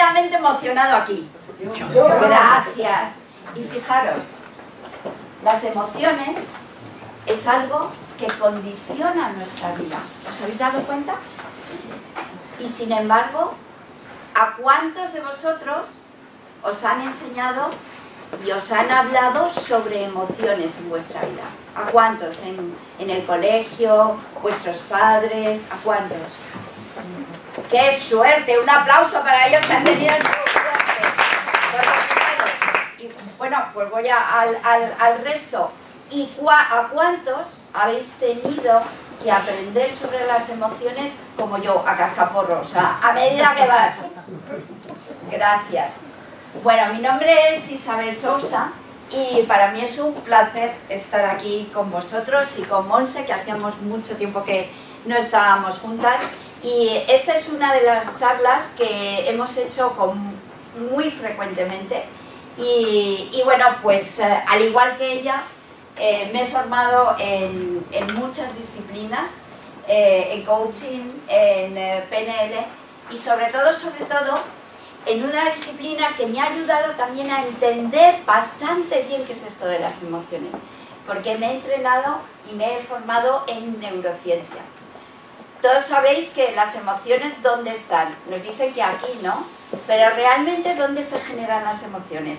verdaderamente emocionado aquí? Gracias. Y fijaros, las emociones es algo que condiciona nuestra vida. ¿Os habéis dado cuenta? Y sin embargo, ¿a cuántos de vosotros os han enseñado y os han hablado sobre emociones en vuestra vida? ¿A cuántos? ¿En el colegio? ¿Vuestros padres? ¿A cuántos? ¡Qué suerte! Un aplauso para ellos que han tenido esa suerte. Y bueno, pues voy al resto. ¿Y a cuántos habéis tenido que aprender sobre las emociones como yo, a cascaporro? O sea, a medida que vas. Gracias. Bueno, mi nombre es Isabel Sousa y para mí es un placer estar aquí con vosotros y con Monse, que hacíamos mucho tiempo que no estábamos juntas. Y esta es una de las charlas que hemos hecho muy frecuentemente. Y bueno, pues al igual que ella, me he formado en muchas disciplinas, en coaching, en PNL y sobre todo en una disciplina que me ha ayudado también a entender bastante bien qué es esto de las emociones, porque me he entrenado y me he formado en neurociencia. Todos sabéis que las emociones, ¿dónde están? Nos dicen que aquí, ¿no? Pero realmente, ¿dónde se generan las emociones?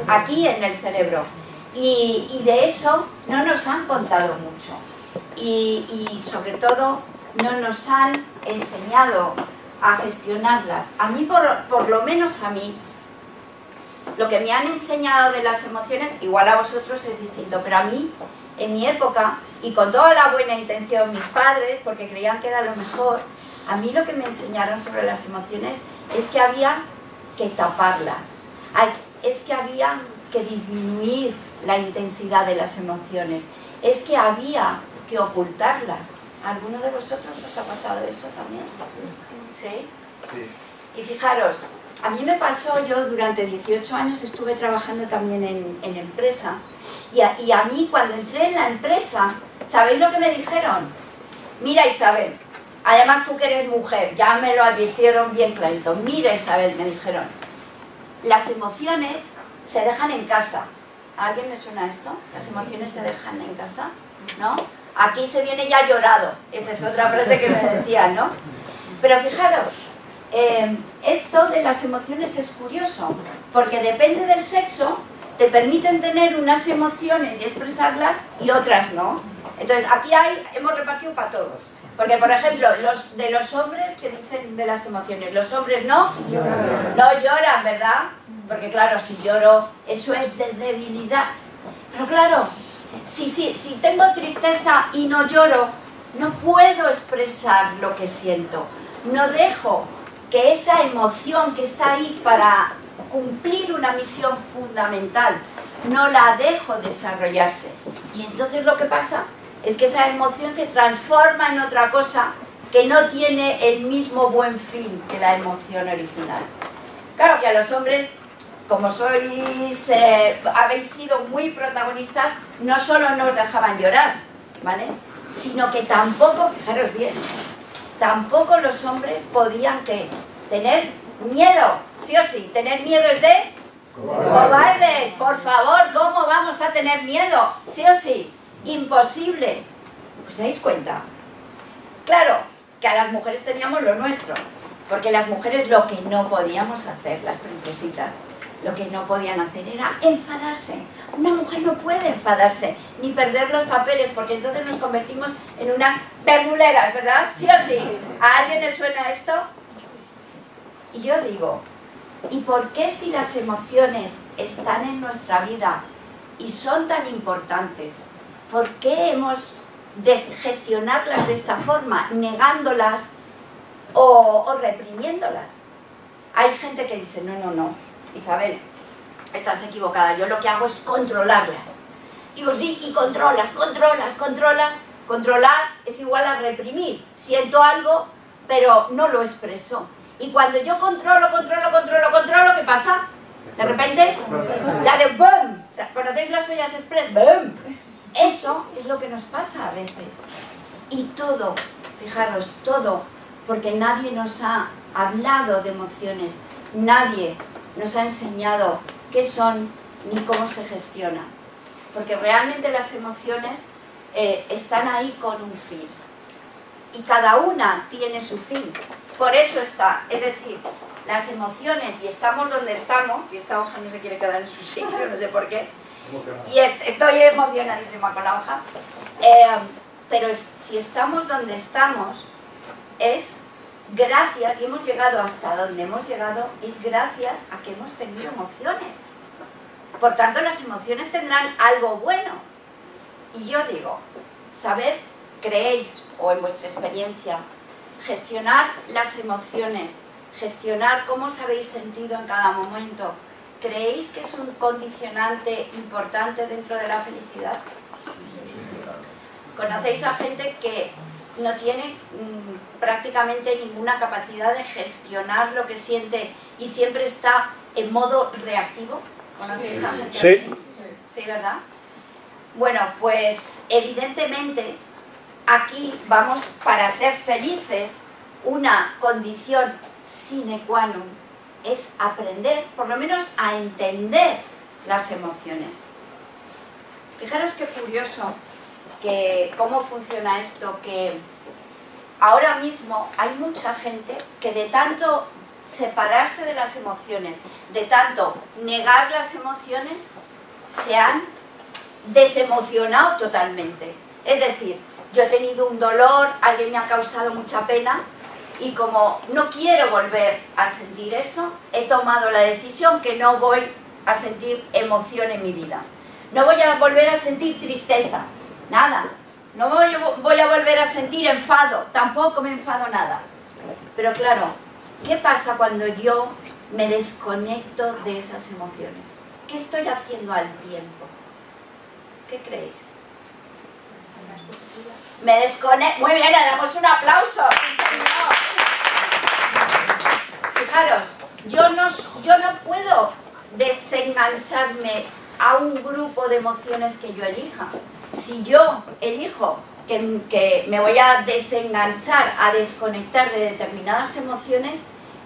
Aquí, en el cerebro. Y de eso no nos han contado mucho. Y sobre todo, no nos han enseñado a gestionarlas. A mí, por lo menos a mí, lo que me han enseñado de las emociones, igual a vosotros es distinto, pero a mí, en mi época, y con toda la buena intención, mis padres, porque creían que era lo mejor, a mí lo que me enseñaron sobre las emociones es que había que taparlas, es que había que disminuir la intensidad de las emociones, es que había que ocultarlas. ¿A alguno de vosotros os ha pasado eso también? ¿Sí? Sí. Y fijaros, a mí me pasó, yo durante 18 años estuve trabajando también en empresa, y a mí cuando entré en la empresa, ¿sabéis lo que me dijeron? Mira, Isabel, además tú que eres mujer, ya me lo advirtieron bien clarito. Mira, Isabel, me dijeron, las emociones se dejan en casa. ¿A alguien le suena esto? ¿Las emociones se dejan en casa? ¿No? Aquí se viene ya llorado. Esa es otra frase que me decían, ¿no? Pero fijaros, esto de las emociones es curioso, porque depende del sexo, te permiten tener unas emociones y expresarlas y otras no. Entonces aquí hemos repartido para todos. Porque, por ejemplo, de los hombres, ¿qué dicen de las emociones? Los hombres no lloran, ¿verdad? Porque claro, si lloro, eso es de debilidad. Pero claro, si tengo tristeza y no lloro, no puedo expresar lo que siento. No dejo que esa emoción que está ahí para cumplir una misión fundamental, no la dejo desarrollarse. Y entonces lo que pasa es que esa emoción se transforma en otra cosa que no tiene el mismo buen fin que la emoción original. Claro que a los hombres, como habéis sido muy protagonistas, no solo nos dejaban llorar, ¿vale? Sino que tampoco, fijaros bien, tampoco los hombres podían tener miedo, sí o sí. Tener miedo es de cobardes. Por favor, ¿cómo vamos a tener miedo? Sí o sí. Imposible. ¿Os dais cuenta? Claro, que a las mujeres teníamos lo nuestro, porque las mujeres lo que no podíamos hacer, las princesitas, lo que no podían hacer era enfadarse. Una mujer no puede enfadarse, ni perder los papeles, porque entonces nos convertimos en unas verduleras, ¿verdad? ¿Sí o sí? ¿A alguien le suena esto? Y yo digo, ¿y por qué si las emociones están en nuestra vida y son tan importantes, por qué hemos de gestionarlas de esta forma, negándolas o reprimiéndolas? Hay gente que dice, no, Isabel, estás equivocada, yo lo que hago es controlarlas. Digo, sí, y controlas. Controlar es igual a reprimir. Siento algo, pero no lo expreso. Y cuando yo controlo, ¿qué pasa? De repente, la de boom. O sea, ¿conocéis las ollas express? Boom. Eso es lo que nos pasa a veces. Y todo, fijaros, todo, porque nadie nos ha hablado de emociones, nadie nos ha enseñado qué son ni cómo se gestionan. Porque realmente las emociones están ahí con un fin. Y cada una tiene su fin. Por eso está, es decir, las emociones, y estamos donde estamos, y esta hoja no se quiere quedar en su sitio, no sé por qué, y estoy emocionadísima con la hoja, pero si estamos donde estamos, es gracias, y hemos llegado hasta donde hemos llegado, es gracias a que hemos tenido emociones. Por tanto, las emociones tendrán algo bueno. Y yo digo, saber, creéis, o en vuestra experiencia, gestionar las emociones, gestionar cómo os habéis sentido en cada momento, ¿creéis que es un condicionante importante dentro de la felicidad? ¿Conocéis a gente que no tiene prácticamente ninguna capacidad de gestionar lo que siente y siempre está en modo reactivo? ¿Conocéis a gente así? Sí, ¿verdad? Bueno, pues evidentemente aquí vamos, para ser felices, una condición sine qua non es aprender, por lo menos a entender las emociones. Fijaros qué curioso que cómo funciona esto, que ahora mismo hay mucha gente que de tanto separarse de las emociones, de tanto negar las emociones, se han desemocionado totalmente. Es decir, yo he tenido un dolor, alguien me ha causado mucha pena y como no quiero volver a sentir eso, he tomado la decisión que no voy a sentir emoción en mi vida. No voy a volver a sentir tristeza, nada. No voy a volver a sentir enfado, tampoco me enfado nada. Pero claro, ¿qué pasa cuando yo me desconecto de esas emociones? ¿Qué estoy haciendo al tiempo? ¿Qué creéis? Me desconecto. Muy bien, le damos un aplauso. Fijaros, yo no puedo desengancharme a un grupo de emociones que yo elija. Si yo elijo que me voy a desenganchar, a desconectar de determinadas emociones,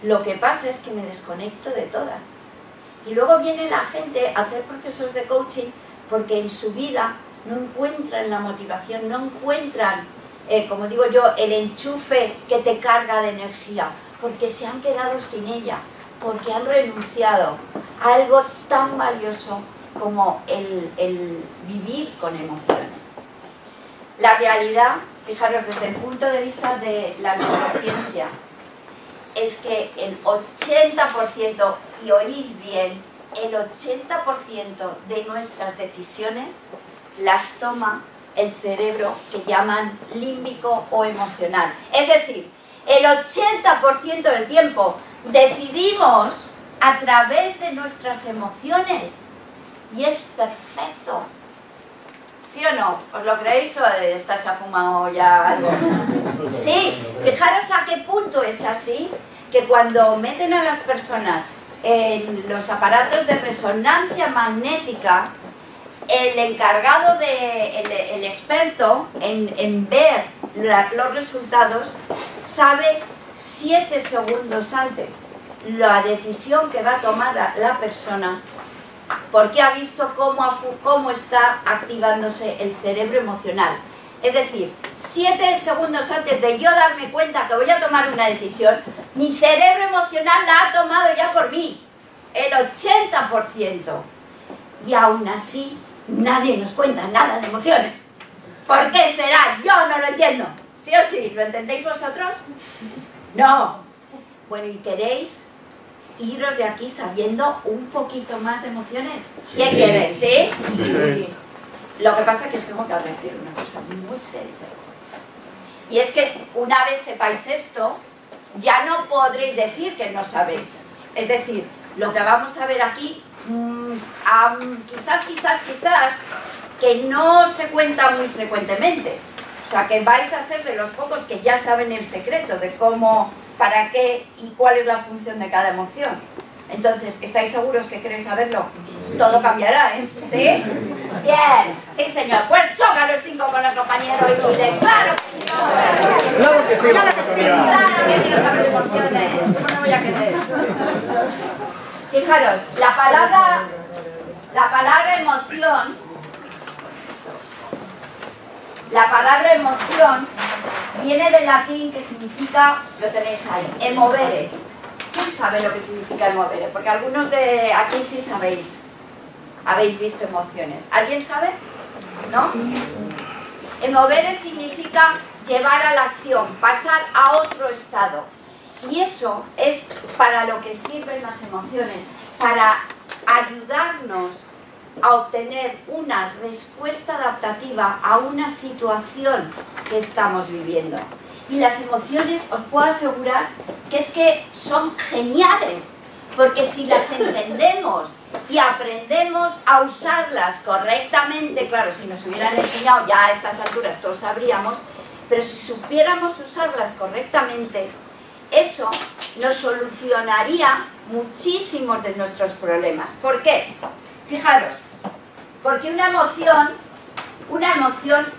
lo que pasa es que me desconecto de todas. Y luego viene la gente a hacer procesos de coaching porque en su vida no encuentran la motivación, no encuentran, como digo yo, el enchufe que te carga de energía, porque se han quedado sin ella, porque han renunciado a algo tan valioso como el vivir con emociones. La realidad, fijaros, desde el punto de vista de la neurociencia, es que el 80%, y oís bien, el 80% de nuestras decisiones las toma el cerebro que llaman límbico o emocional. Es decir, el 80% del tiempo decidimos a través de nuestras emociones y es perfecto. ¿Sí o no? ¿Os lo creéis o estás afumado ya algo? Sí, fijaros a qué punto es así, que cuando meten a las personas en los aparatos de resonancia magnética, el encargado, el experto en ver los resultados, sabe 7 segundos antes la decisión que va a tomar la persona, porque ha visto cómo está activándose el cerebro emocional. Es decir, 7 segundos antes de yo darme cuenta que voy a tomar una decisión, mi cerebro emocional la ha tomado ya por mí, el 80%. Y aún así, nadie nos cuenta nada de emociones. ¿Por qué será? Yo no lo entiendo. ¿Sí o sí? ¿Lo entendéis vosotros? No. Bueno, ¿y queréis iros de aquí sabiendo un poquito más de emociones? ¿Quién quiere? ¿Sí? Sí. Lo que pasa es que os tengo que advertir una cosa muy seria. Y es que una vez sepáis esto, ya no podréis decir que no sabéis. Es decir, lo que vamos a ver aquí, quizás, que no se cuenta muy frecuentemente. O sea, que vais a ser de los pocos que ya saben el secreto de cómo, para qué y cuál es la función de cada emoción. Entonces, ¿estáis seguros que queréis saberlo? Todo cambiará, ¿eh? ¿Sí? Bien. Sí, señor. Pues choca los 5 con el compañero y dile, ¡claro que sí! Claro que sí, Claro que quiero saber emociones. ¿Cómo no voy a querer? Fijaros, la palabra emoción viene del latín que significa, lo tenéis ahí, emovere. ¿Quién sabe lo que significa emovere? Porque algunos de aquí sí habéis visto emociones. ¿Alguien sabe? ¿No? Emovere significa llevar a la acción, pasar a otro estado. Y eso es para lo que sirven las emociones, para ayudarnos a obtener una respuesta adaptativa a una situación que estamos viviendo. Y las emociones, os puedo asegurar que es que son geniales, porque si las entendemos y aprendemos a usarlas correctamente, claro, si nos hubieran enseñado ya a estas alturas todos sabríamos, pero si supiéramos usarlas correctamente, eso nos solucionaría muchísimos de nuestros problemas. ¿Por qué? Fijaros, porque una emoción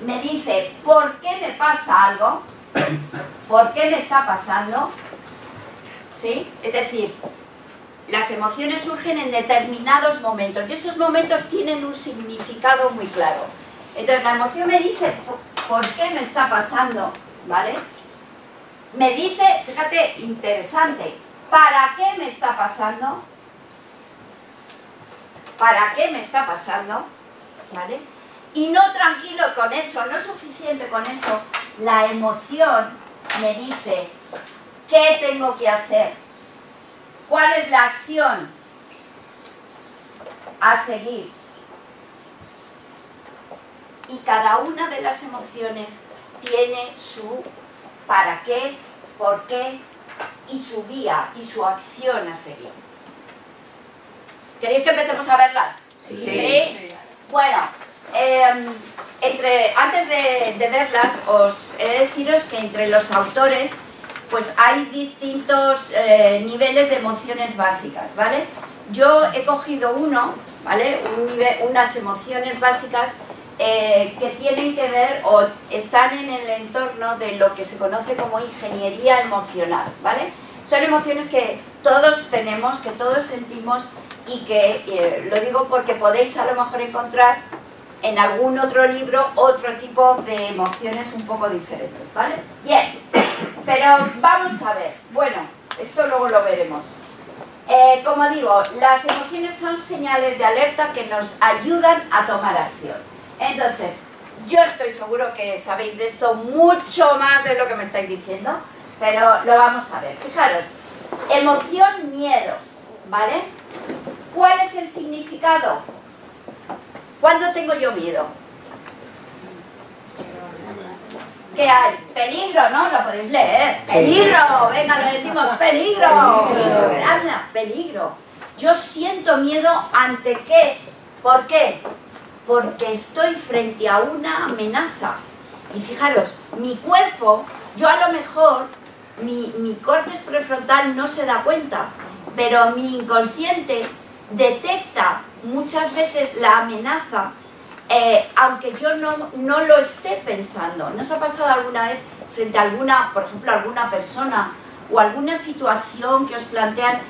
me dice ¿por qué me pasa algo? ¿Por qué me está pasando? ¿Sí? Es decir, las emociones surgen en determinados momentos y esos momentos tienen un significado muy claro. Entonces la emoción me dice ¿por qué me está pasando? ¿Vale? Me dice, fíjate, interesante, ¿para qué me está pasando? ¿Para qué me está pasando? ¿Vale? Y no tranquilo con eso, no es suficiente con eso. La emoción me dice ¿qué tengo que hacer? ¿Cuál es la acción a seguir? Y cada una de las emociones tiene su para qué, por qué y su guía y su acción a seguir. ¿Queréis que empecemos a verlas? Sí. ¿Sí? Bueno, antes de verlas os he de deciros que entre los autores pues hay distintos niveles de emociones básicas, ¿vale? Yo he cogido uno, ¿vale? Unas emociones básicas que tienen que ver o están en el entorno de lo que se conoce como ingeniería emocional, ¿vale? Son emociones que todos tenemos, que todos sentimos y que, lo digo porque podéis a lo mejor encontrar en algún otro libro otro tipo de emociones un poco diferentes, ¿vale? Bien, pero vamos a ver, bueno, esto luego lo veremos. Como digo, las emociones son señales de alerta que nos ayudan a tomar acción. Entonces, yo estoy seguro que sabéis de esto mucho más de lo que me estáis diciendo, pero lo vamos a ver. Fijaros, emoción, miedo, ¿vale? ¿Cuál es el significado? ¿Cuándo tengo yo miedo? ¿Qué hay? Peligro, ¿no? Lo podéis leer. ¡Peligro! Venga, lo decimos, ¡peligro! Anda, peligro. Yo siento miedo ¿ante qué? ¿Por qué? Porque estoy frente a una amenaza. Y fijaros, mi cuerpo, yo a lo mejor, mi córtex prefrontal no se da cuenta, pero mi inconsciente detecta muchas veces la amenaza, aunque yo no lo esté pensando. ¿No os ha pasado alguna vez frente a alguna, por ejemplo, alguna persona o alguna situación que os plantean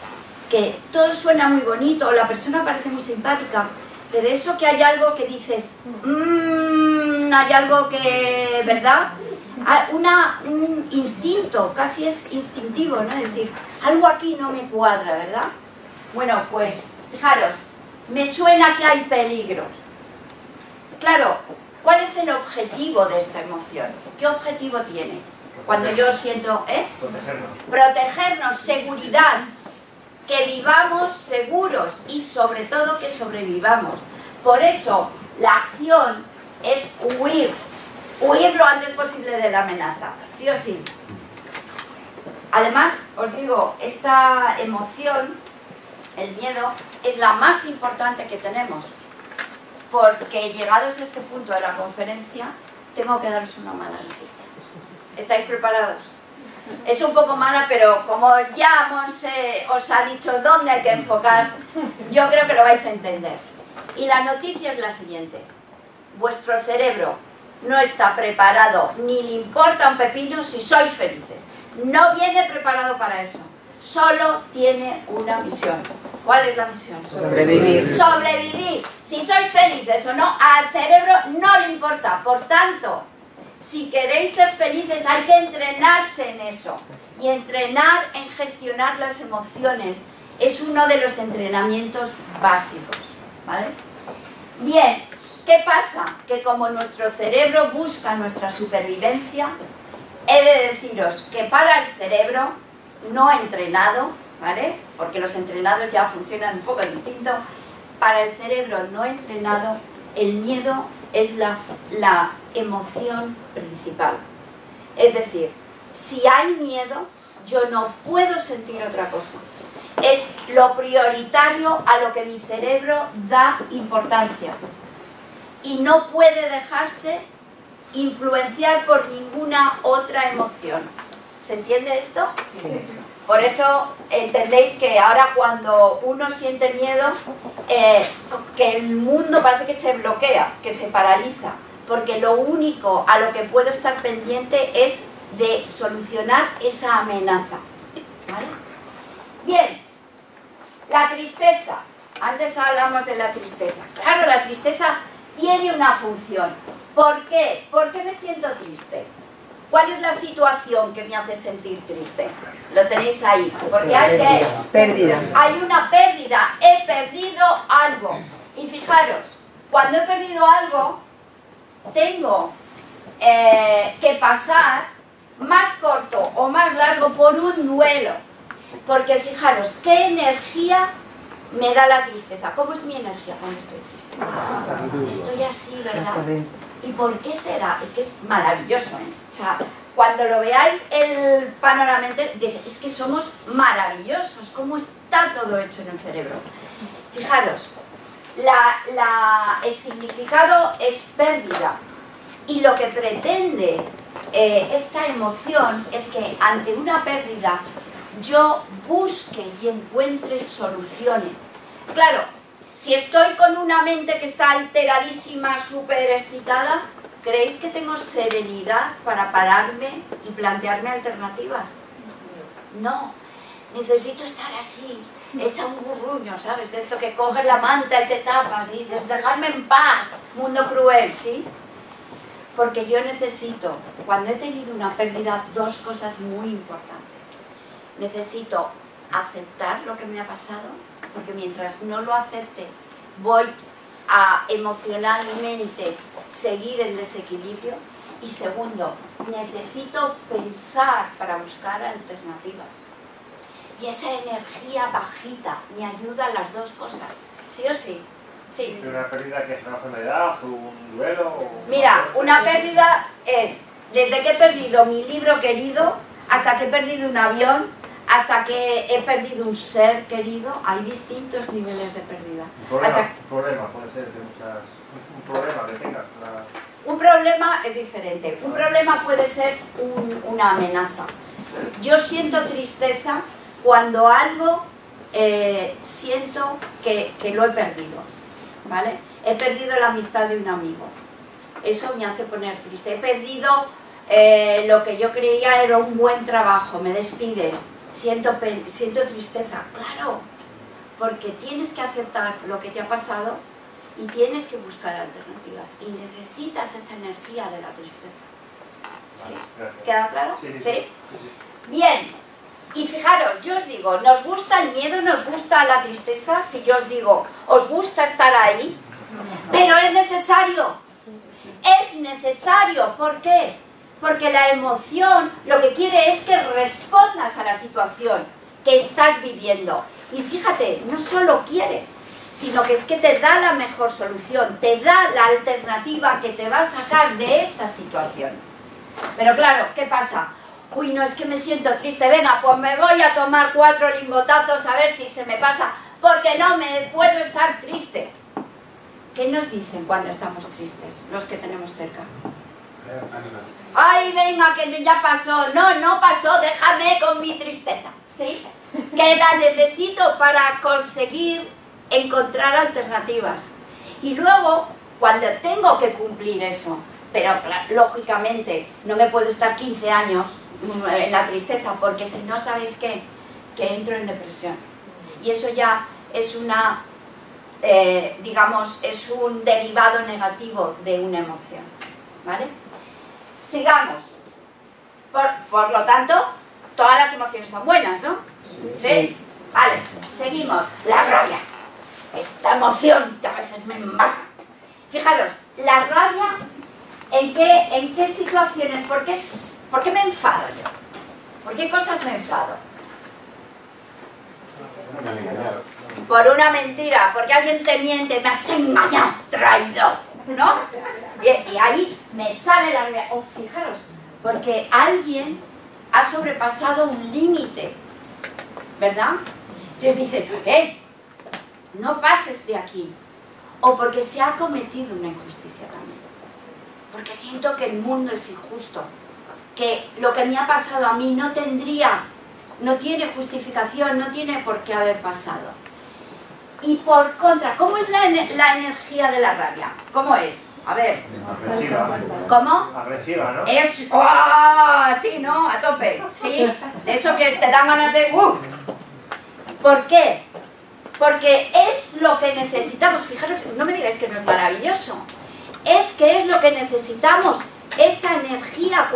que todo suena muy bonito o la persona parece muy simpática, pero eso que hay algo que dices, hay algo que, ¿verdad? Un instinto, casi es instintivo, ¿no? Es decir, algo aquí no me cuadra, ¿verdad? Bueno, pues, fijaros, me suena que hay peligro. Claro, ¿cuál es el objetivo de esta emoción? ¿Qué objetivo tiene? Cuando yo siento, protegernos, seguridad, que vivamos seguros y sobre todo que sobrevivamos. Por eso la acción es huir lo antes posible de la amenaza, sí o sí. Además, os digo, esta emoción, el miedo, es la más importante que tenemos, porque llegados a este punto de la conferencia, tengo que daros una mala noticia. ¿Estáis preparados? Es un poco mala, pero como ya Monse os ha dicho dónde hay que enfocar, yo creo que lo vais a entender. Y la noticia es la siguiente. Vuestro cerebro no está preparado, ni le importa un pepino si sois felices. No viene preparado para eso. Solo tiene una misión. ¿Cuál es la misión? Sobrevivir. Sobrevivir. Si sois felices o no, al cerebro no le importa. Por tanto, si queréis ser felices hay que entrenarse en eso. Y entrenar en gestionar las emociones es uno de los entrenamientos básicos. ¿Vale? Bien, ¿qué pasa? Que como nuestro cerebro busca nuestra supervivencia, he de deciros que para el cerebro no entrenado, ¿vale? Porque los entrenados ya funcionan un poco distinto. Para el cerebro no entrenado, el miedo es la emoción principal. Es decir, si hay miedo, yo no puedo sentir otra cosa. Es lo prioritario a lo que mi cerebro da importancia. Y no puede dejarse influenciar por ninguna otra emoción. ¿Se entiende esto? Sí. Por eso entendéis que ahora cuando uno siente miedo, que el mundo parece que se bloquea, que se paraliza, porque lo único a lo que puedo estar pendiente es de solucionar esa amenaza. ¿Vale? Bien, la tristeza. Antes hablamos de la tristeza. Claro, la tristeza tiene una función. ¿Por qué? ¿Por qué me siento triste? ¿Cuál es la situación que me hace sentir triste? Lo tenéis ahí. Porque hay una pérdida. He perdido algo. Y fijaros, cuando he perdido algo, tengo que pasar más corto o más largo por un duelo. Porque fijaros, ¿qué energía me da la tristeza? ¿Cómo es mi energía cuando estoy triste? Estoy así, ¿verdad? ¿Y por qué será? Es que es maravilloso, ¿eh? O sea, cuando lo veáis el panorama entero, es que somos maravillosos. ¿Cómo está todo hecho en el cerebro? Fijaros, el significado es pérdida. Y lo que pretende esta emoción es que ante una pérdida yo busque y encuentre soluciones. Claro, si estoy con una mente que está alteradísima, súper excitada, ¿creéis que tengo serenidad para pararme y plantearme alternativas? No, necesito estar así, hecha un burruño, ¿sabes? De esto que coges la manta y te tapas y dices, dejarme en paz, mundo cruel, ¿sí? Porque yo necesito, cuando he tenido una pérdida, dos cosas muy importantes. Necesito aceptar lo que me ha pasado, porque mientras no lo acepte, voy a emocionalmente seguir en desequilibrio. Y segundo, necesito pensar para buscar alternativas. Y esa energía bajita me ayuda a las dos cosas, ¿sí o sí? Sí. ¿Una pérdida que es una enfermedad, un duelo? O mira, una pérdida es desde que he perdido mi libro querido, hasta que he perdido un avión, hasta que he perdido un ser querido. Hay distintos niveles de pérdida. Un problema puede ser de muchas... Un problema que tengas. Un problema es diferente. Un problema puede ser una amenaza. Yo siento tristeza cuando algo siento que lo he perdido, ¿vale? He perdido la amistad de un amigo. Eso me hace poner triste. He perdido lo que yo creía era un buen trabajo. Me despiden. Siento tristeza. Claro, porque tienes que aceptar lo que te ha pasado y tienes que buscar alternativas. Y necesitas esa energía de la tristeza. ¿Sí? ¿Queda claro? ¿Sí? Bien. Y fijaros, yo os digo, ¿nos gusta el miedo? ¿Nos gusta la tristeza? Si yo os digo, ¿os gusta estar ahí? Pero es necesario. Es necesario. ¿Por qué? Porque la emoción lo que quiere es que respondas a la situación que estás viviendo. Y fíjate, no solo quiere, sino que es que te da la mejor solución, te da la alternativa que te va a sacar de esa situación. Pero claro, ¿qué pasa? Uy, no, es que me siento triste, venga, pues me voy a tomar 4 lingotazos a ver si se me pasa, porque no me puedo estar triste. ¿Qué nos dicen cuando estamos tristes, los que tenemos cerca? Ay, venga, que ya pasó. No, no pasó, déjame con mi tristeza, ¿sí? Que la necesito para conseguir encontrar alternativas. Y luego, cuando tengo que cumplir eso, pero lógicamente no me puedo estar 15 años en la tristeza, porque si no, ¿sabéis qué? Que entro en depresión. Y eso ya es una, digamos, es un derivado negativo de una emoción, ¿vale? Sigamos. Por lo tanto, todas las emociones son buenas, ¿no? ¿Sí? Vale, seguimos. La rabia. Esta emoción que a veces me embarga. Fijaros, la rabia, ¿en qué situaciones? ¿Por qué me enfado yo? ¿Por qué cosas me enfado? Por una mentira, porque alguien te miente, me has engañado, traidor, ¿no? Y ahí me sale la rabia. Oh, fijaros, porque alguien ha sobrepasado un límite, ¿verdad? Entonces dice, no pases de aquí. O porque se ha cometido una injusticia también. Porque siento que el mundo es injusto. Que lo que me ha pasado a mí no tiene justificación, no tiene por qué haber pasado. Y por contra, ¿cómo es la energía de la rabia? ¿Cómo es? A ver. Agresiva. ¿Cómo? Agresiva, ¿no? Es, ¡oh! Sí, ¿no? A tope, ¿sí? De eso que te dan ganas de... ¿Por qué? Porque es lo que necesitamos. Fijaros, no me digáis que no es maravilloso. Es que es lo que necesitamos. Esa energía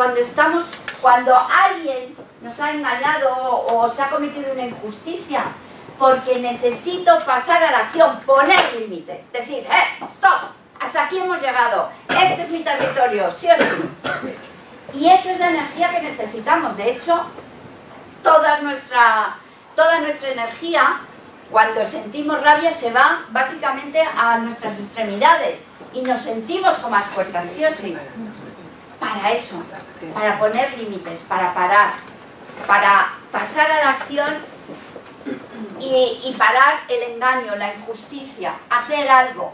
cuando alguien nos ha engañado o se ha cometido una injusticia. Porque necesito pasar a la acción, poner límites. Decir, stop, hasta aquí hemos llegado. Este es mi territorio, sí o sí. Y esa es la energía que necesitamos. De hecho, toda nuestra energía, cuando sentimos rabia, se va básicamente a nuestras extremidades y nos sentimos con más fuerza, sí o sí. Para eso, para poner límites, para parar, para pasar a la acción y parar el engaño, la injusticia, hacer algo.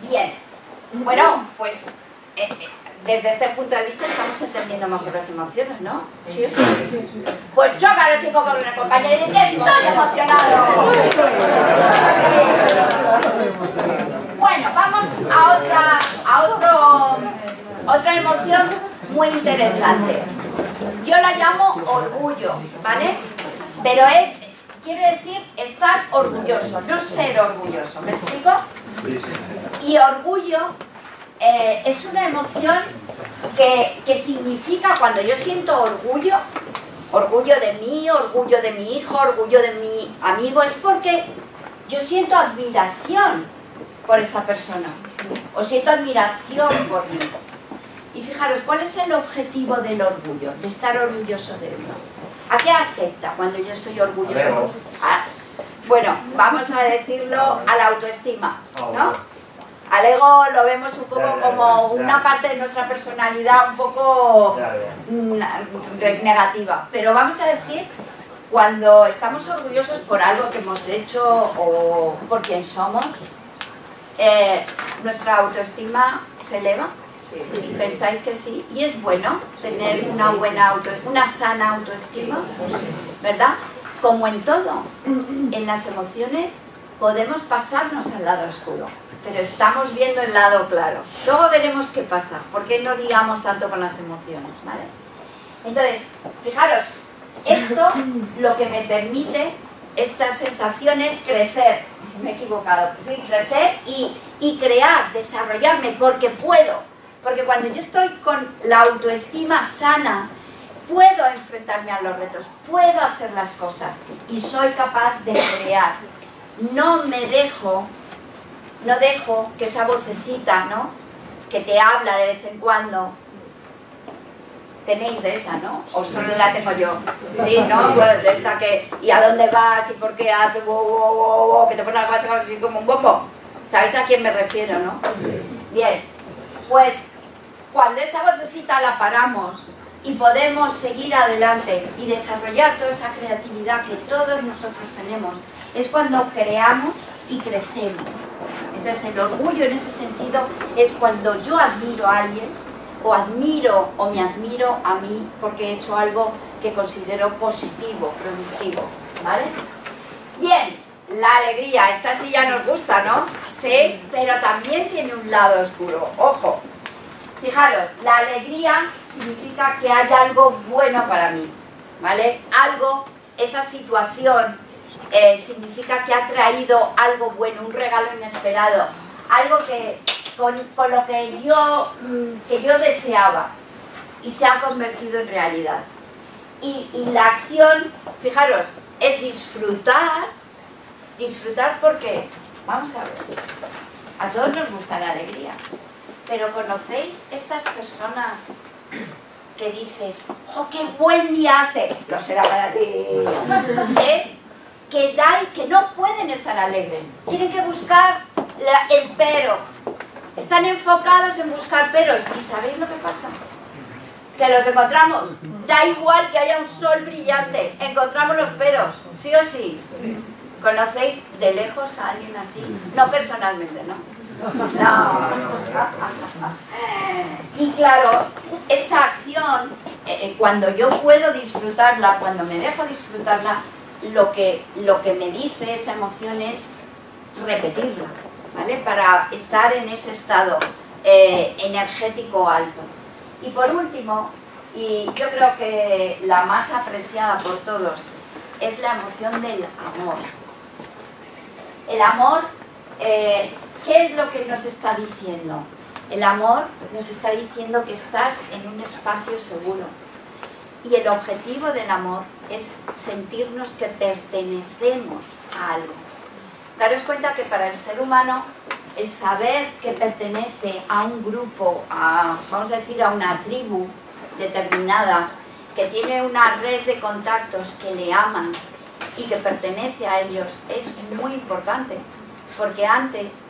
Bien, bueno, pues desde este punto de vista estamos entendiendo mejor las emociones, ¿no? ¿Sí o sí? Pues choca el tipo con el compañero y dice, ¡estoy emocionado! Bueno, vamos a otra emoción muy interesante. Yo la llamo orgullo, ¿vale? Pero quiere decir estar orgulloso, no ser orgulloso, ¿me explico? Y orgullo es una emoción que significa, cuando yo siento orgullo de mí, orgullo de mi hijo, orgullo de mi amigo, es porque yo siento admiración por esa persona, o siento admiración por mí. Y fijaros, ¿cuál es el objetivo del orgullo? De estar orgulloso de uno. ¿A qué afecta cuando yo estoy orgulloso? Bueno, vamos a decirlo, a la autoestima, ¿no? Al ego lo vemos un poco como una parte de nuestra personalidad un poco negativa. Pero vamos a decir, cuando estamos orgullosos por algo que hemos hecho o por quien somos, nuestra autoestima se eleva. Sí, ¿pensáis que sí? Y es bueno tener una sana autoestima, ¿verdad? Como en todo, en las emociones podemos pasarnos al lado oscuro, pero estamos viendo el lado claro. Luego veremos qué pasa, por qué nos liamos tanto con las emociones, ¿vale? Entonces, fijaros, esto lo que me permite, esta sensación es crecer. Me he equivocado, sí, crecer y crear, desarrollarme, porque puedo. Porque cuando yo estoy con la autoestima sana, puedo enfrentarme a los retos, puedo hacer las cosas y soy capaz de crear. No dejo que esa vocecita, ¿no?, que te habla de vez en cuando, tenéis de esa, ¿no? O solo la tengo yo. Sí, ¿no? Pues de esta que, ¿y a dónde vas? ¿Y por qué haces? Que te pones la cabeza así como un bombo. ¿Sabéis a quién me refiero, no? Bien, pues cuando esa vocecita la paramos y podemos seguir adelante y desarrollar toda esa creatividad que todos nosotros tenemos, es cuando creamos y crecemos. Entonces el orgullo en ese sentido es cuando yo admiro a alguien o me admiro a mí porque he hecho algo que considero positivo, productivo, ¿vale? Bien, la alegría, esta sí ya nos gusta, ¿no? Sí, pero también tiene un lado oscuro, ojo. Fijaros, la alegría significa que hay algo bueno para mí, ¿vale? Algo, esa situación significa que ha traído algo bueno, un regalo inesperado, algo que con lo que yo deseaba y se ha convertido en realidad. Y la acción, fijaros, es disfrutar porque, vamos a ver, a todos nos gusta la alegría, pero ¿conocéis estas personas que dices, ¡oh, qué buen día hace! Lo será para ti, ¿sí? Que no pueden estar alegres, tienen que buscar el pero, están enfocados en buscar peros, ¿y sabéis lo que pasa? Que los encontramos, da igual que haya un sol brillante, encontramos los peros, ¿sí o sí? ¿Conocéis de lejos a alguien así? No personalmente, ¿no? No. Y claro, esa acción, cuando yo puedo disfrutarla, cuando me dejo disfrutarla, lo que me dice esa emoción es repetirla, ¿vale? Para estar en ese estado energético alto. Y por último, y yo creo que la más apreciada por todos, es la emoción del amor. El amor, ¿qué es lo que nos está diciendo? El amor nos está diciendo que estás en un espacio seguro. Y el objetivo del amor es sentirnos que pertenecemos a algo. Daros cuenta que para el ser humano, el saber que pertenece a un grupo, vamos a decir a una tribu determinada, que tiene una red de contactos que le aman y que pertenece a ellos, es muy importante. Porque antes,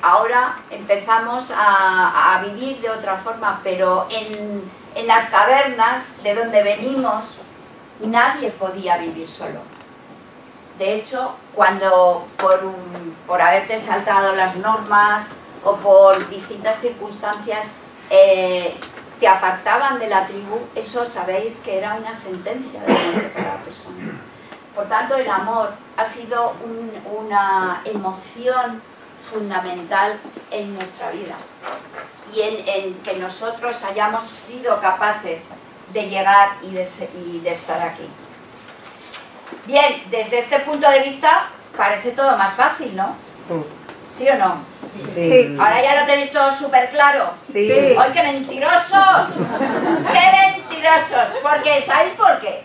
ahora empezamos a vivir de otra forma, pero en las cavernas de donde venimos, nadie podía vivir solo. De hecho, cuando por haberte saltado las normas o por distintas circunstancias te apartaban de la tribu, eso sabéis que era una sentencia de muerte para la persona. Por tanto, el amor ha sido una emoción fundamental en nuestra vida y en que nosotros hayamos sido capaces de llegar y de estar aquí. Bien, desde este punto de vista parece todo más fácil, ¿no? ¿Sí o no? Sí. Ahora ya lo tenéis todo súper claro. Sí. ¡Ay, qué mentirosos! ¡Qué mentirosos! Porque, ¿sabéis por qué?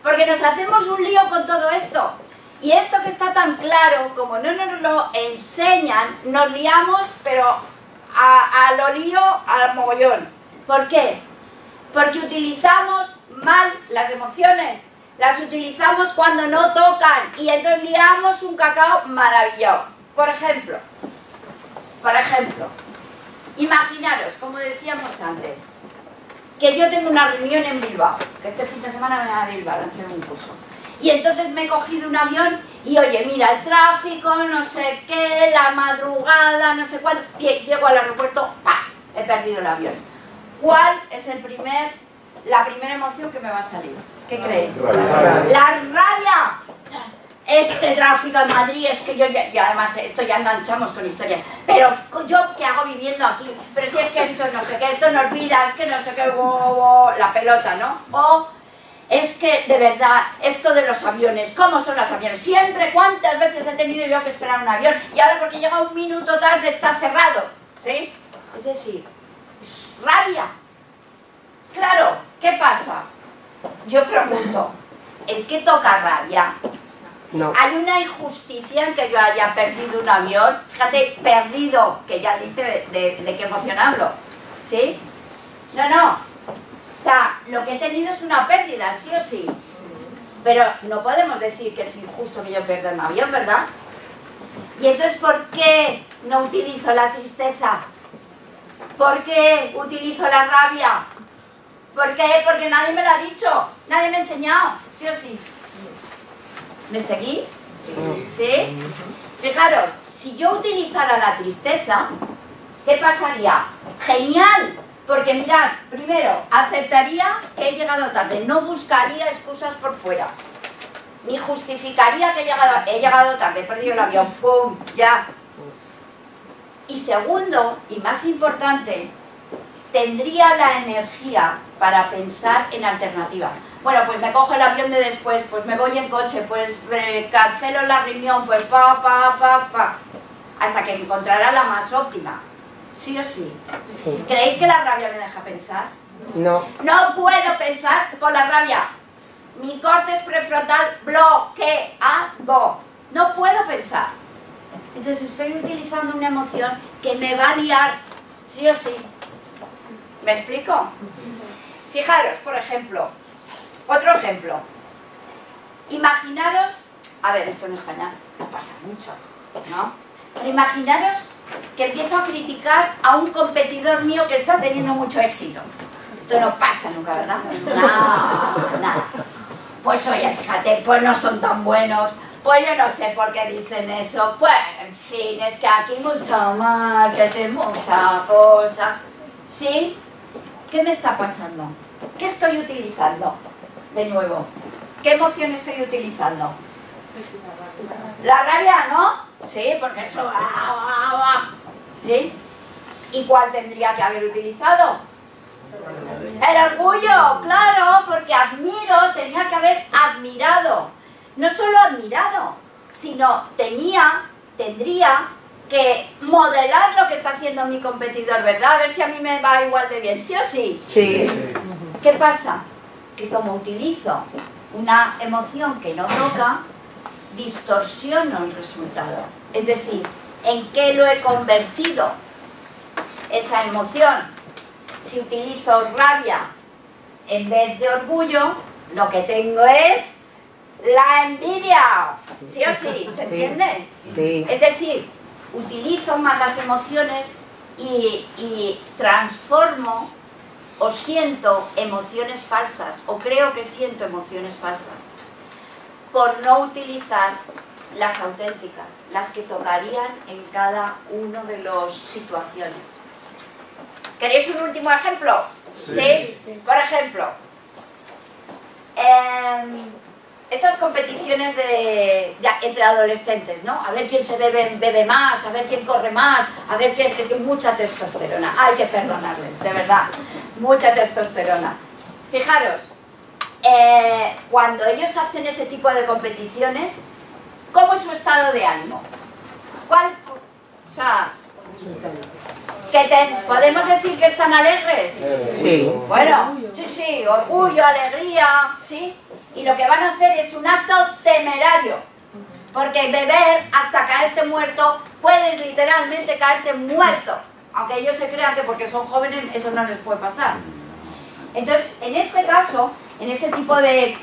Porque nos hacemos un lío con todo esto. Y esto que está tan claro, como no nos lo enseñan, nos liamos, pero a lo lío, al mogollón. ¿Por qué? Porque utilizamos mal las emociones. Las utilizamos cuando no tocan y entonces liamos un cacao maravilloso. Por ejemplo, imaginaros, como decíamos antes, que yo tengo una reunión en Bilbao, que este fin de semana me voy a Bilbao a hacer un curso. Y entonces me he cogido un avión y oye, mira, el tráfico, no sé qué, la madrugada, no sé cuándo, llego al aeropuerto, ¡pah!, he perdido el avión. ¿Cuál es la primera emoción que me va a salir? ¿Qué creéis? ¡La rabia! Este tráfico en Madrid es que yo y además esto ya enganchamos con historias, pero yo qué hago viviendo aquí, pero si es que esto no sé qué, esto no olvida, es que no sé qué, la pelota, ¿no? O es que de verdad, esto de los aviones, ¿cómo son los aviones? Siempre, ¿cuántas veces he tenido yo que esperar un avión? Y ahora porque llega un minuto tarde está cerrado, ¿sí? Es decir, es rabia. Claro, ¿qué pasa? Yo pregunto, ¿es que toca rabia? No. ¿Hay una injusticia en que yo haya perdido un avión? Fíjate, perdido, que ya dice de qué emoción hablo, ¿sí? No. O sea, lo que he tenido es una pérdida, sí o sí. Pero no podemos decir que es injusto que yo pierda un avión, ¿verdad? Y entonces, ¿por qué no utilizo la tristeza? ¿Por qué utilizo la rabia? ¿Por qué? Porque nadie me lo ha dicho, nadie me ha enseñado, ¿sí o sí? ¿Me seguís? ¿Sí? Fijaros, si yo utilizara la tristeza, ¿qué pasaría? ¡Genial! Porque mirad, primero, aceptaría que he llegado tarde, no buscaría excusas por fuera, ni justificaría que he llegado tarde, he perdido el avión, ¡pum!, ya. Y segundo, y más importante, tendría la energía para pensar en alternativas. Bueno, pues me cojo el avión de después, pues me voy en coche, pues cancelo la reunión, pues hasta que encontrará la más óptima. ¿Sí o sí? Sí. ¿Creéis que la rabia me deja pensar? No. No puedo pensar con la rabia. Mi córtex prefrontal bloqueado. No puedo pensar. Entonces estoy utilizando una emoción que me va a liar, sí o sí. ¿Me explico? Fijaros, por ejemplo, otro ejemplo. Imaginaros, a ver, esto en España no pasa mucho, ¿no? Pero imaginaros que empiezo a criticar a un competidor mío que está teniendo mucho éxito. Esto no pasa nunca, ¿verdad? No, nada. Pues oye, fíjate, pues no son tan buenos. Pues yo no sé por qué dicen eso. Pues, en fin, es que aquí mucho marketing, mucha cosa. ¿Sí? ¿Qué me está pasando? ¿Qué estoy utilizando? De nuevo. ¿Qué emoción estoy utilizando? La rabia, ¿no? Sí, porque eso... ¿Sí? ¿Y cuál tendría que haber utilizado? El orgullo, claro, porque admiro, tenía que haber admirado. No solo admirado, sino tendría que modelar lo que está haciendo mi competidor, ¿verdad? A ver si a mí me va igual de bien, ¿sí o sí? Sí. ¿Qué pasa? Que como utilizo una emoción que no toca, distorsiono el resultado. Es decir, ¿en qué lo he convertido esa emoción? Si utilizo rabia en vez de orgullo, lo que tengo es la envidia. ¿Sí o sí? ¿Se entiende? Sí. Es decir, utilizo más las emociones y transformo o siento emociones falsas, o creo que siento emociones falsas, por no utilizar las auténticas, las que tocarían en cada una de las situaciones. ¿Queréis un último ejemplo? ¿Sí? Por ejemplo, estas competiciones entre adolescentes, ¿no? A ver quién se bebe más, a ver quién corre más, a ver quién... Es que mucha testosterona, hay que perdonarles, de verdad, mucha testosterona. Fijaros, cuando ellos hacen ese tipo de competiciones, ¿cómo es su estado de ánimo? ¿Cuál? O sea, ¿podemos decir que están alegres? Sí. Bueno, sí, orgullo, alegría, ¿sí? Y lo que van a hacer es un acto temerario, porque beber hasta caerte muerto, puedes literalmente caerte muerto, aunque ellos se crean que porque son jóvenes eso no les puede pasar. Entonces, en este caso, en ese tipo de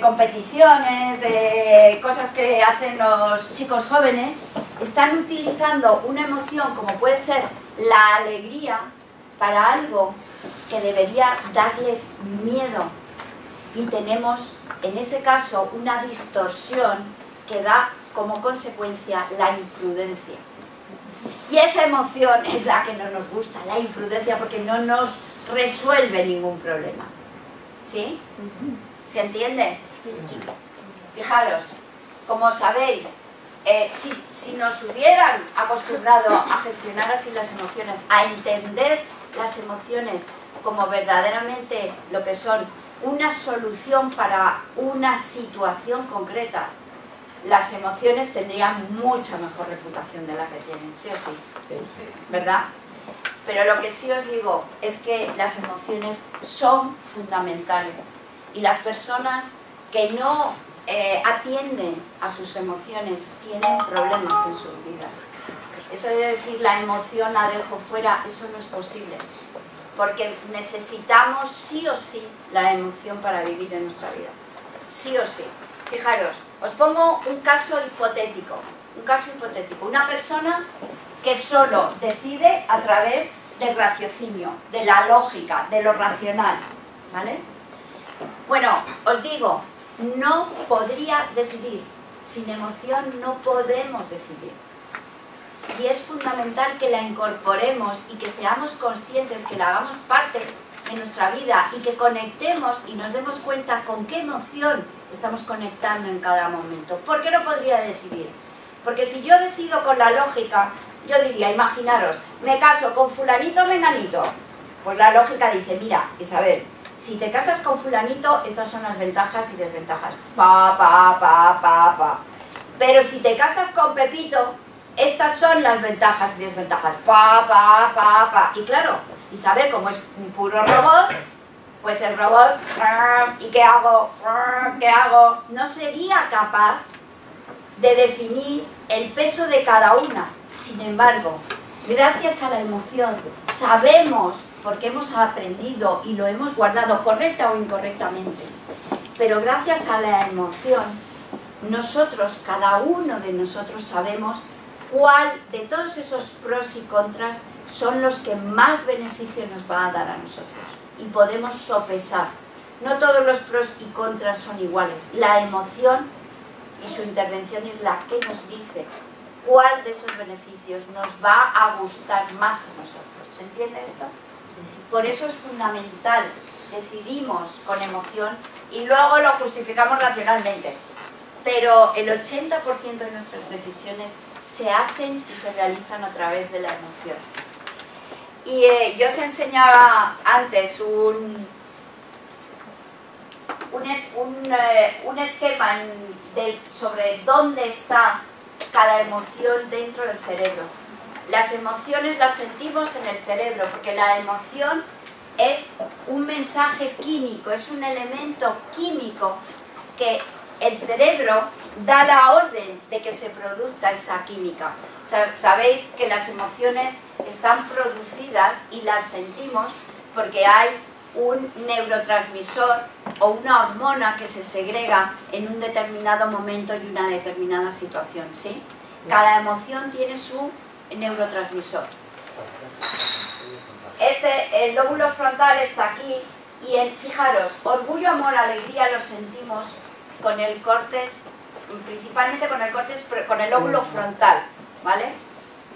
competiciones, de cosas que hacen los chicos jóvenes, están utilizando una emoción como puede ser la alegría para algo que debería darles miedo. Y tenemos, en ese caso, una distorsión que da como consecuencia la imprudencia. Y esa emoción es la que no nos gusta, la imprudencia, porque no nos resuelve ningún problema. ¿Sí? ¿Se entiende? Fijaros, como sabéis, si nos hubieran acostumbrado a gestionar así las emociones, a entender las emociones como verdaderamente lo que son una solución para una situación concreta, las emociones tendrían mucha mejor reputación de la que tienen, ¿sí o sí? ¿Verdad? Pero lo que sí os digo es que las emociones son fundamentales y las personas que no atienden a sus emociones tienen problemas en sus vidas. Eso de decir la emoción la dejo fuera, eso no es posible. Porque necesitamos sí o sí la emoción para vivir en nuestra vida. Sí o sí. Fijaros, os pongo un caso hipotético. Un caso hipotético. Una persona que solo decide a través del raciocinio, de la lógica, de lo racional. ¿Vale? Bueno, os digo, no podría decidir. Sin emoción no podemos decidir. Y es fundamental que la incorporemos y que seamos conscientes, que la hagamos parte de nuestra vida y que conectemos y nos demos cuenta con qué emoción estamos conectando en cada momento. ¿Por qué no podría decidir? Porque si yo decido con la lógica, yo diría, imaginaros, me caso con fulanito o menganito. Pues la lógica dice, mira, Isabel, si te casas con fulanito, estas son las ventajas y desventajas. Pero si te casas con Pepito, estas son las ventajas y desventajas. Y claro, Isabel, como es un puro robot, pues el robot, ¿y qué hago? ¿Qué hago? No sería capaz de definir el peso de cada una. Sin embargo, gracias a la emoción, sabemos, porque hemos aprendido y lo hemos guardado correcta o incorrectamente, pero gracias a la emoción, nosotros, cada uno de nosotros sabemos cuál de todos esos pros y contras son los que más beneficio nos va a dar a nosotros. Y podemos sopesar. No todos los pros y contras son iguales. La emoción y su intervención es la que nos dice cuál de esos beneficios nos va a gustar más a nosotros. ¿Se entiende esto? Por eso es fundamental. Decidimos con emoción y luego lo justificamos racionalmente. Pero el 80% de nuestras decisiones se hacen y se realizan a través de la emoción. Y yo os enseñaba antes un esquema sobre dónde está cada emoción dentro del cerebro. Las emociones las sentimos en el cerebro, porque la emoción es un mensaje químico, es un elemento químico que el cerebro da la orden de que se produzca esa química. Sabéis que las emociones están producidas y las sentimos porque hay un neurotransmisor o una hormona que se segrega en un determinado momento y una determinada situación, ¿sí? Cada emoción tiene su neurotransmisor. El lóbulo frontal está aquí y fijaros, orgullo, amor, alegría lo sentimos con el córtex, principalmente con el lóbulo frontal, ¿vale?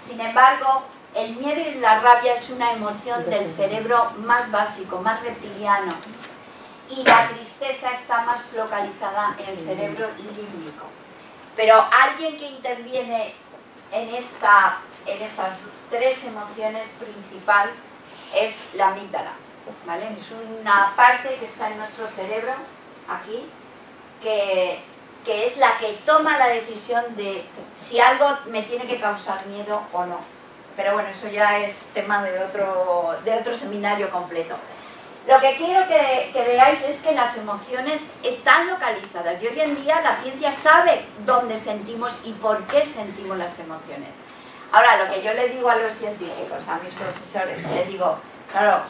Sin embargo, el miedo y la rabia es una emoción del cerebro más básico, más reptiliano. Y la tristeza está más localizada en el cerebro límbico. Pero alguien que interviene en estas tres emociones principal es la amígdala, ¿vale? Es una parte que está en nuestro cerebro, aquí, que es la que toma la decisión de si algo me tiene que causar miedo o no. Pero bueno, eso ya es tema de otro seminario completo. Lo que quiero que veáis es que las emociones están localizadas y hoy en día la ciencia sabe dónde sentimos y por qué sentimos las emociones. Ahora, lo que yo le digo a los científicos, a mis profesores, les digo, claro,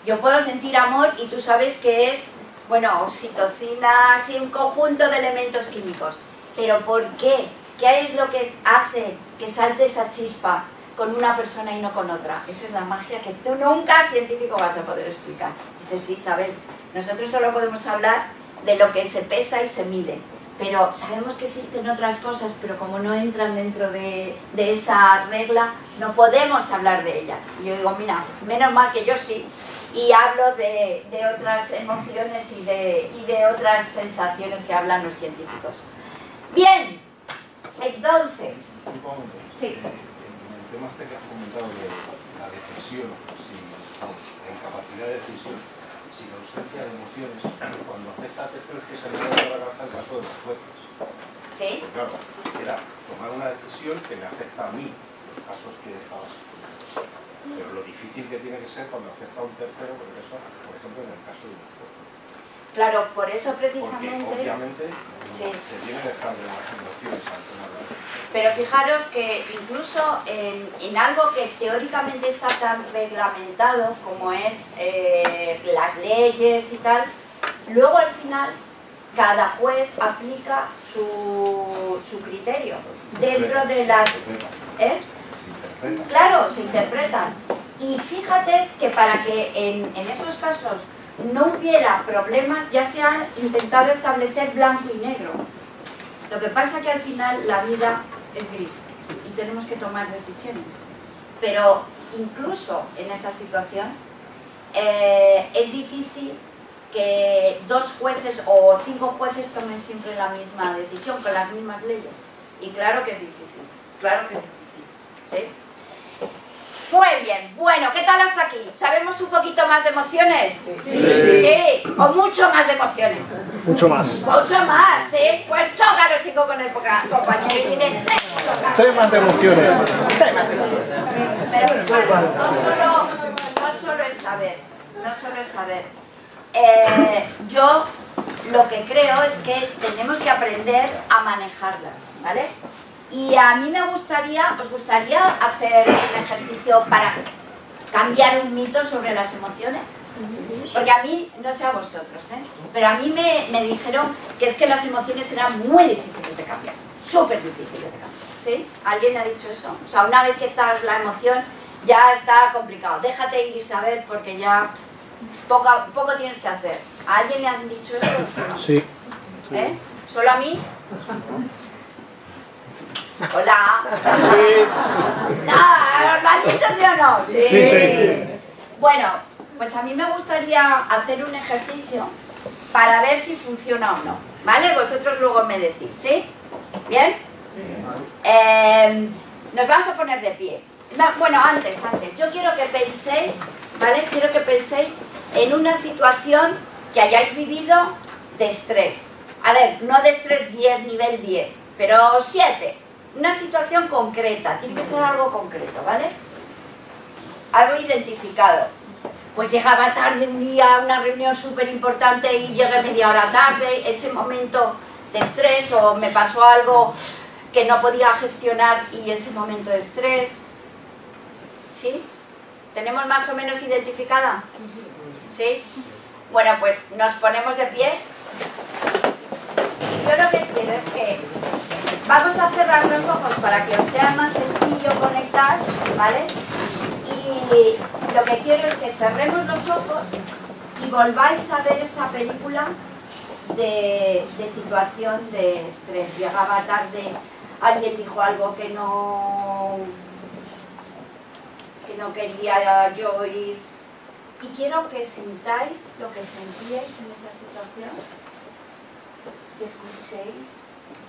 yo puedo sentir amor y tú sabes que es, bueno, oxitocina, así un conjunto de elementos químicos. ¿Pero por qué? ¿Qué es lo que hace que salte esa chispa con una persona y no con otra? Esa es la magia que tú nunca, científico, vas a poder explicar. Dices, sí, Isabel, nosotros solo podemos hablar de lo que se pesa y se mide, pero sabemos que existen otras cosas, pero como no entran dentro de esa regla, no podemos hablar de ellas. Y yo digo, mira, menos mal que yo sí, y hablo de otras emociones y de otras sensaciones que hablan los científicos. Bien, entonces... Sí. El tema este que has comentado de la decisión, la incapacidad de decisión, si la ausencia de emociones, cuando afecta a terceros, que se me da la cabeza el caso de los jueces. Sí. Porque, claro, era tomar una decisión que me afecta a mí, los casos que estabas. Pero lo difícil que tiene que ser cuando afecta a un tercero, porque eso, por ejemplo, en el caso de los jueces. Claro, por eso precisamente... Porque obviamente sí, se tiene que dejar de las emociones al tomar la decisión. Pero fijaros que incluso en algo que teóricamente está tan reglamentado como es las leyes y tal, luego al final cada juez aplica su criterio dentro de las... Claro, se interpretan. Y fíjate que para que en esos casos no hubiera problemas, ya se han intentado establecer blanco y negro. Lo que pasa es que al final la vida es gris y tenemos que tomar decisiones. Pero incluso en esa situación es difícil que 2 jueces o 5 jueces tomen siempre la misma decisión con las mismas leyes. Y claro que es difícil, claro que es difícil, ¿sí? Muy bien, bueno, ¿qué tal hasta aquí? ¿Sabemos un poquito más de emociones? Sí. Sí, o mucho más de emociones. Mucho más. Mucho más, ¿sí? Pues choca los 5 con el compañero y dile, Sé más de emociones. Pero no solo es saber, no solo es saber. Yo lo que creo es que tenemos que aprender a manejarlas, ¿vale? Y a mí me gustaría, ¿os gustaría hacer un ejercicio para cambiar un mito sobre las emociones? Porque a mí, no sé a vosotros, pero a mí me dijeron que es que las emociones eran muy difíciles de cambiar, súper difíciles de cambiar, ¿sí? ¿Alguien ha dicho eso? O sea, una vez que estás la emoción, ya está complicado. Déjate ir, Isabel, porque ya poco tienes que hacer. ¿A alguien le han dicho eso? Sí. ¿Solo a mí? Hola. Sí. No, ¿lo han dicho sí o no? Sí. Bueno, pues a mí me gustaría hacer un ejercicio para ver si funciona o no, ¿vale? Vosotros luego me decís, ¿sí? ¿Bien? Nos vamos a poner de pie. Bueno, antes, yo quiero que penséis, ¿vale? Quiero que penséis en una situación que hayáis vivido de estrés. A ver, no de estrés 10, nivel 10, pero 7. Una situación concreta, tiene que ser algo concreto, ¿vale? Algo identificado. Pues llegaba tarde un día a una reunión súper importante y llegué media hora tarde, ese momento de estrés, o me pasó algo que no podía gestionar y ese momento de estrés. ¿Sí? ¿Tenemos más o menos identificada? ¿Sí? Bueno, pues nos ponemos de pie. Yo lo que quiero es que vamos a cerrar los ojos para que os sea más sencillo conectar, ¿vale? Y lo que quiero es que cerremos los ojos y volváis a ver esa película de situación de estrés. Llegaba tarde, alguien dijo algo que no quería yo oír. Y quiero que sintáis lo que sentíais en esa situación, que escuchéis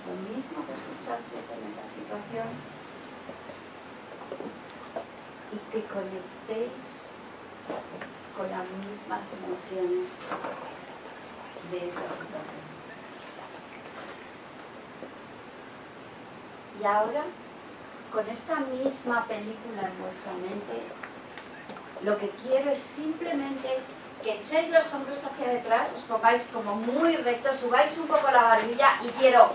lo mismo que escuchasteis en esa situación y que conectéis con las mismas emociones de esa situación. Y ahora, con esta misma película en vuestra mente, lo que quiero es simplemente que echéis los hombros hacia detrás, os pongáis como muy rectos, subáis un poco la barbilla y quiero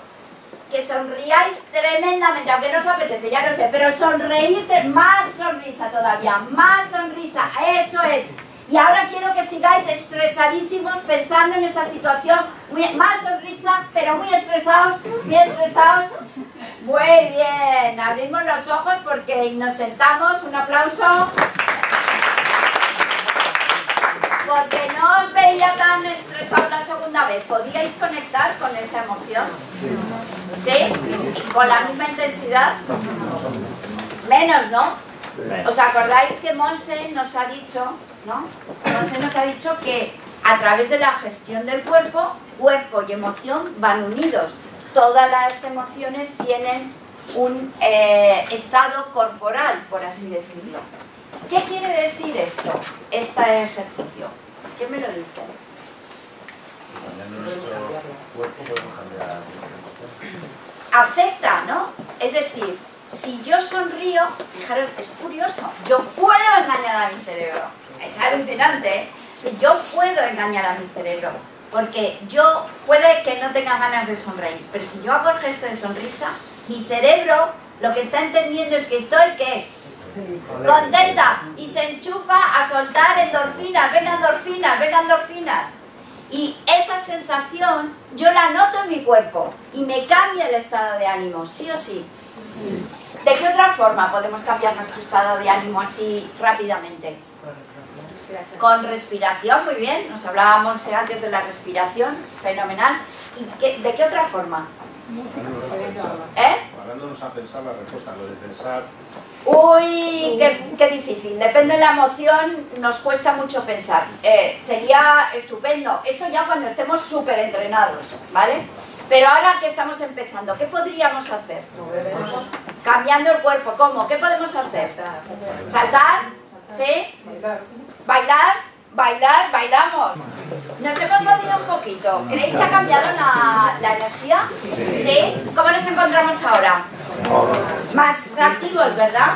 que sonriáis tremendamente, aunque no os apetece, ya lo sé, pero sonreírte, más sonrisa todavía, más sonrisa, eso es. Y ahora quiero que sigáis estresadísimos pensando en esa situación, más sonrisa, pero muy estresados, muy estresados. Muy bien, abrimos los ojos porque nos sentamos, un aplauso. Porque no os veía tan estresados la segunda vez. ¿Podíais conectar con esa emoción? ¿Sí? ¿Con la misma intensidad? Menos, ¿no? ¿Os acordáis que Monse nos ha dicho, ¿no? Monse nos ha dicho que a través de la gestión del cuerpo y emoción van unidos. Todas las emociones tienen un estado corporal, por así decirlo. ¿Qué quiere decir esto, este ejercicio? ¿Quién me lo dice? Cambiando nuestro cuerpo podemos cambiar. Afecta, ¿no? Es decir, si yo sonrío, fijaros, es curioso, yo puedo engañar a mi cerebro. Es alucinante, ¿eh? Yo puedo engañar a mi cerebro. Porque yo puede que no tenga ganas de sonreír, pero si yo hago el gesto de sonrisa, mi cerebro lo que está entendiendo es que estoy, ¿qué? Contenta, y se enchufa a soltar endorfinas, venga endorfinas, venga endorfinas. Y esa sensación yo la noto en mi cuerpo y me cambia el estado de ánimo, sí o sí. ¿De qué otra forma podemos cambiar nuestro estado de ánimo así rápidamente? Con respiración, muy bien, nos hablábamos antes de la respiración, fenomenal. ¿Y de qué otra forma? Parándonos a pensar la respuesta, lo de pensar. Uy, qué difícil, depende de la emoción, nos cuesta mucho pensar. Sería estupendo, esto ya cuando estemos súper entrenados, ¿vale? Pero ahora que estamos empezando, ¿qué podríamos hacer? Cambiando el cuerpo, ¿cómo? ¿Qué podemos hacer? ¿Saltar? ¿Sí? ¿Bailar? ¿Bailar? ¿Bailamos? Nos hemos movido un poquito. ¿Creéis que ha cambiado la energía? ¿Sí? ¿Cómo nos encontramos ahora? Más activos, ¿verdad?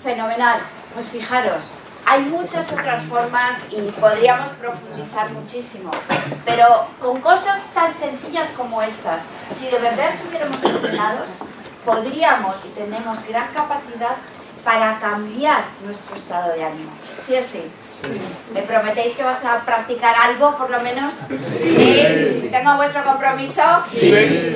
Fenomenal. Pues fijaros, hay muchas otras formas y podríamos profundizar muchísimo, pero con cosas tan sencillas como estas, si de verdad estuviéramos entrenados, podríamos y tenemos gran capacidad para cambiar nuestro estado de ánimo. ¿Sí o sí? ¿Me prometéis que vas a practicar algo por lo menos? ¿Sí? ¿Tengo vuestro compromiso? Sí.